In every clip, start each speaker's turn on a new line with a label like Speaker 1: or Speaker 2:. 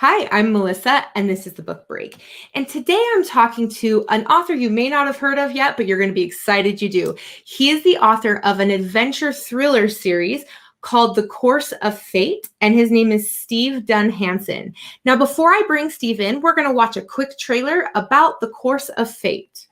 Speaker 1: Hi, I'm Melissa, and this is the Book Break. And today I'm talking to an author you may not have heard of yet, but you're going to be excited you do. He is the author of an adventure thriller series called The Course of Fate, and his name is Steve Dunn Hanson. Now, before I bring Steve in, we're going to watch a quick trailer about The Course of Fate.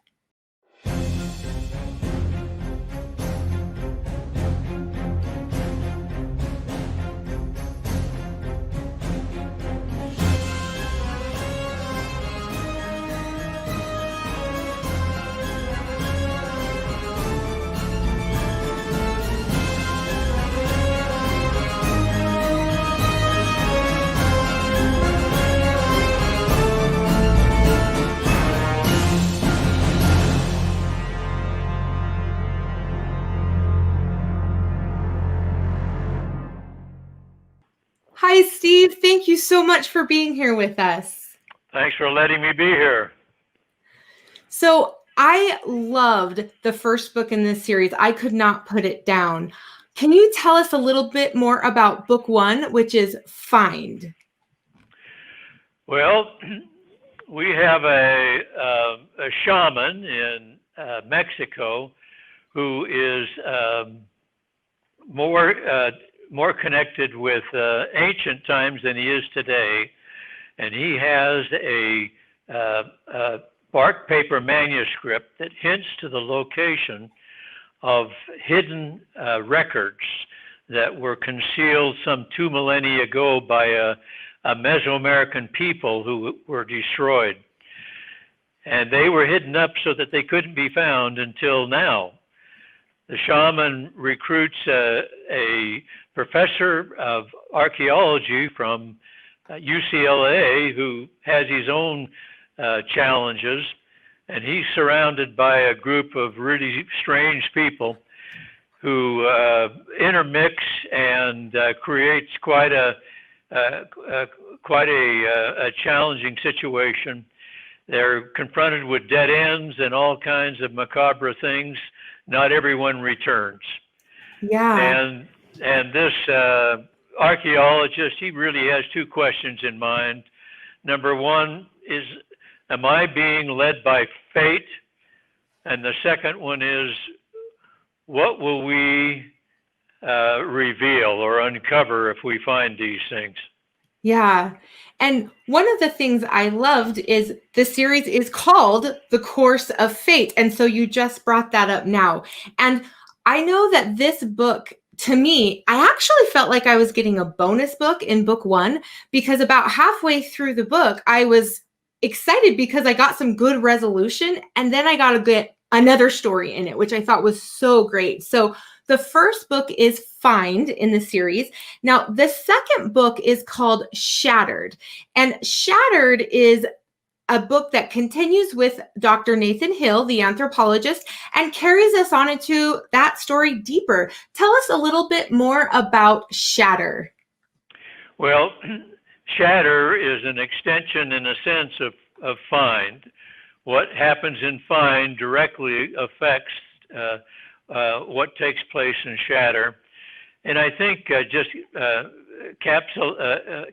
Speaker 1: Hi, Steve. Thank you so much for being here with us.
Speaker 2: Thanks for letting me be here.
Speaker 1: So I loved the first book in this series. I could not put it down. Can you tell us a little bit more about book one, which is Find?
Speaker 2: Well, we have a shaman in Mexico who is more connected with ancient times than he is today, and he has a bark paper manuscript that hints to the location of hidden records that were concealed some 2 millennia ago by a Mesoamerican people who were destroyed. And they were hidden up so that they couldn't be found until now. The shaman recruits a professor of archaeology from UCLA who has his own challenges, and he's surrounded by a group of really strange people who intermix and creates quite a challenging situation. They're confronted with dead ends and all kinds of macabre things. Not everyone returns.
Speaker 1: Yeah.
Speaker 2: And this archaeologist, he really has 2 questions in mind. Number one is, am I being led by fate? And the second one is, what will we reveal or uncover if we find these things?
Speaker 1: Yeah. And one of the things I loved is the series is called The Course of Fate. And so you just brought that up now. And I know that this book, to me, I actually felt like I was getting a bonus book in book one, because about halfway through the book, I was excited because I got some good resolution. And then I got to get another story in it, which I thought was so great. So the first book is Find in the series. Now, the second book is called Shattered. And Shattered is a book that continues with Dr. Nathan Hill, the anthropologist, and carries us on into that story deeper. Tell us a little bit more about Shatter.
Speaker 2: Well, Shatter is an extension, in a sense, of Find. What happens in Find directly affects what takes place in Shatter. And I think just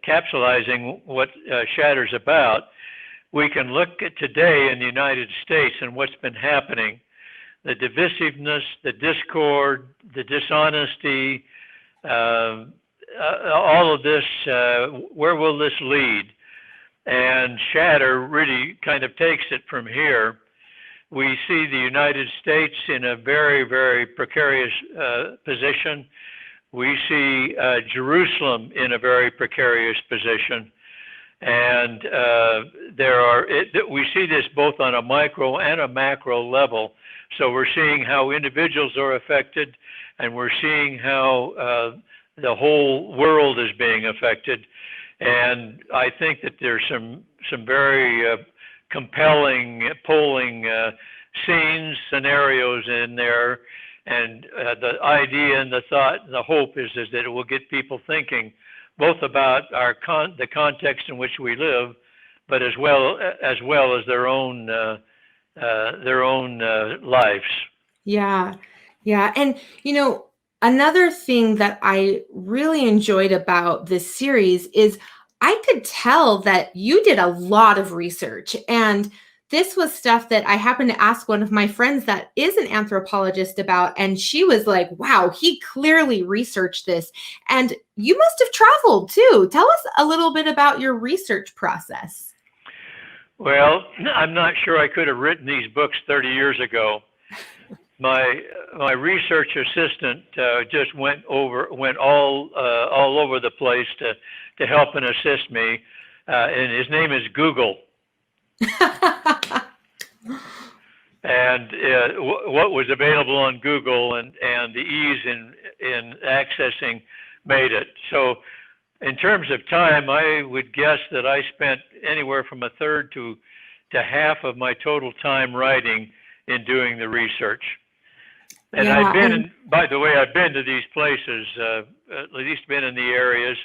Speaker 2: capsulizing what Shatter's about, we can look at today in the United States and what's been happening, the divisiveness, the discord, the dishonesty, all of this, where will this lead? And Shatter really kind of takes it from here. We see the United States in a very, very precarious position. We see Jerusalem in a very precarious position. And we see this both on a micro and a macro level. So we're seeing how individuals are affected, and we're seeing how the whole world is being affected. And I think that there's some very compelling polling scenes, scenarios in there, and the idea and the thought and the hope is that it will get people thinking both about the context in which we live, but as well as their own lives.
Speaker 1: Yeah. And another thing that I really enjoyed about this series is I could tell that you did a lot of research, and this was stuff that I happened to ask one of my friends that is an anthropologist about, and she was like, wow, he clearly researched this. And you must have traveled too. Tell us a little bit about your research process.
Speaker 2: Well, I'm not sure I could have written these books 30 years ago. My research assistant just went all over the place to help and assist me, and his name is Google. And what was available on Google and the ease in accessing made it. So in terms of time, I would guess that I spent anywhere from a third to half of my total time writing in doing the research. And
Speaker 1: Yeah,
Speaker 2: by the way, I've been to these places, at least been in the areas,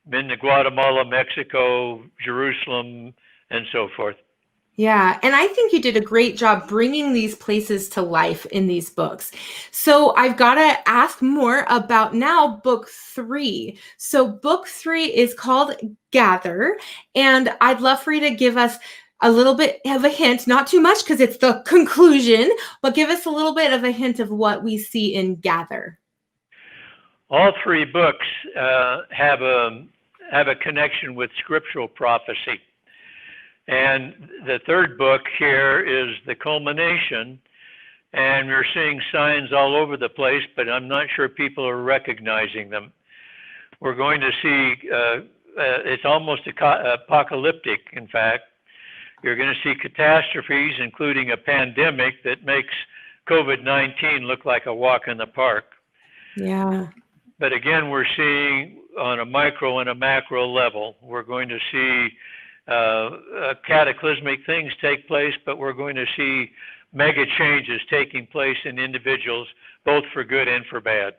Speaker 2: been to Guatemala, Mexico, Jerusalem, and so forth.
Speaker 1: yeah. And I think you did a great job bringing these places to life in these books. So I've got to ask more about now book 3. So book 3 is called Gather. And I'd love for you to give us a little bit of a hint, not too much because it's the conclusion, but give us a little bit of a hint of what we see in Gather.
Speaker 2: All 3 books have a connection with scriptural prophecy. And the third book here is the culmination, and we're seeing signs all over the place, but I'm not sure people are recognizing them. We're going to see, it's almost apocalyptic, in fact. You're going to see catastrophes, including a pandemic that makes COVID-19 look like a walk in the park.
Speaker 1: Yeah.
Speaker 2: But again, we're seeing on a micro and a macro level, we're going to see cataclysmic things take place, but we're going to see mega changes taking place in individuals, both for good and for bad.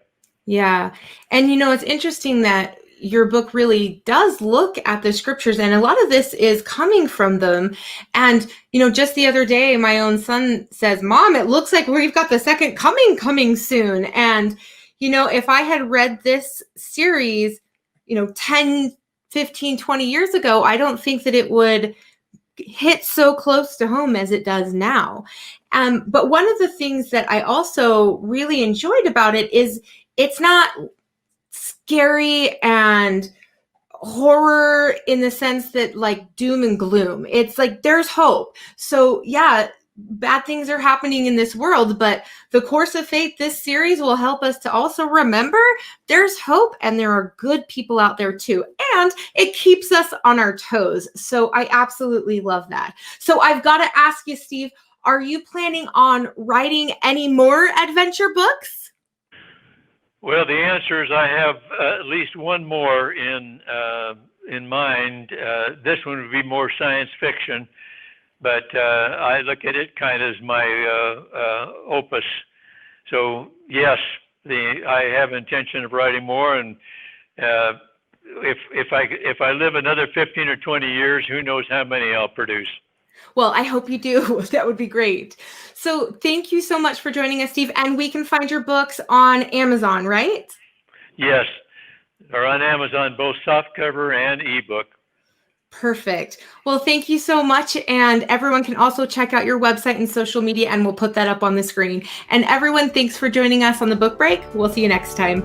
Speaker 1: Yeah. And it's interesting that your book really does look at the scriptures, and a lot of this is coming from them. And, just the other day, my own son says, Mom, it looks like we've got the second coming soon. And, if I had read this series, 10, 15, 20 years ago, I don't think that it would hit so close to home as it does now. But one of the things that I also really enjoyed about it is it's not scary and horror in the sense that like doom and gloom. It's like there's hope. So yeah, bad things are happening in this world, but the Course of Fate, this series will help us to also remember there's hope and there are good people out there too. And it keeps us on our toes. So I absolutely love that. So I've got to ask you, Steve, are you planning on writing any more adventure books?
Speaker 2: Well, the answer is I have at least one more in mind. This one would be more science fiction, but I look at it kind of as my opus. So yes, I have intention of writing more, and if I live another 15 or 20 years, who knows how many I'll produce.
Speaker 1: Well, I hope you do. That would be great. So thank you so much for joining us, Steve. And we can find your books on Amazon, right?
Speaker 2: Yes, they're on Amazon, both softcover and ebook.
Speaker 1: Perfect. Well, thank you so much. And everyone can also check out your website and social media, and we'll put that up on the screen. And everyone, thanks for joining us on the book break. We'll see you next time.